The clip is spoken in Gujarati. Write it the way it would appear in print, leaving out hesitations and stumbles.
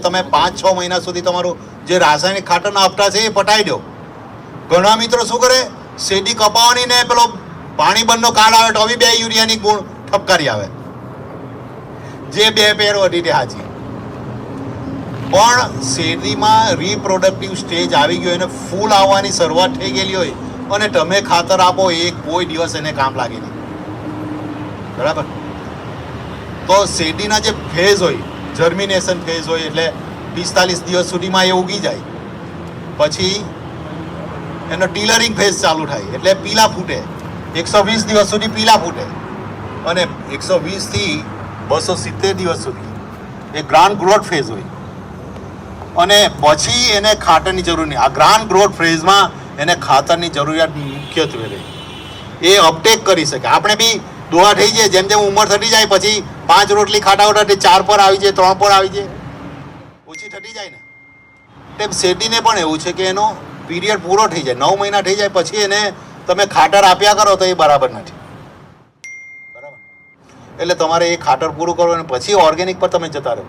તમે 5-6 મહિના સુધી તમારું જે રાસાયણિક ખાતરના હપ્તા છે એ પટાઈ દો. ઘણા મિત્રો શું કરે, શેરડી કપાવાની ને પેલો પાણી બંધનો કાર્ડ આવે તો બી 2 યુરિયાની ગુણ ઠપકારી આવે, જે 2 પેર વધી તે હાજી. પણ શેરડીમાં રિપ્રોડક્ટિવ સ્ટેજ આવી ગયો, એને ફૂલ આવવાની શરૂઆત થઈ ગયેલી હોય અને તમે ખાતર આપો એ કોઈ દિવસ એને કામ લાગે નહીં. બરાબર? તો શેરડીના જે ફેઝ હોય, જર્મિનેશન ફેઝ હોય, એટલે 45 દિવસ સુધીમાં એ ઉગી જાય. પછી એનો ટીલરિંગ ફેઝ ચાલુ થાય એટલે પીલા ફૂટે. 120 દિવસ સુધી પીલા ફૂટે અને 120 થી 270 દિવસ સુધી એ ગ્રાન્ડ ગ્રોથ ફેઝ હોય અને પછી એને ખાતરની જરૂર નહીં. આ ગ્રાન્ડ ગ્રોથ ફેઝમાં એને ખાતરની જરૂરિયાત મુખ્યત્વે રહે. એ અપટેક કરી શકે. આપણે બી દોવા થઈ જાય, જેમ જેમ ઉંમર થતી જાય પછી 5 રોટલી ખાતા હોતા 4 પર આવી જાય, 3 પર આવી જાય, ઓછી થતી જાય ને. તેમ શેરડીને પણ એવું છે કે એનો પીરિયડ પૂરો થઈ જાય, 9 મહિના થઈ જાય પછી એને તમે ખાતર આપ્યા કરો તો એ બરાબર નથી. બરાબર? એટલે તમારે એ ખાતર પૂરું કરો અને પછી ઓર્ગેનિક પર તમે જતા રહો.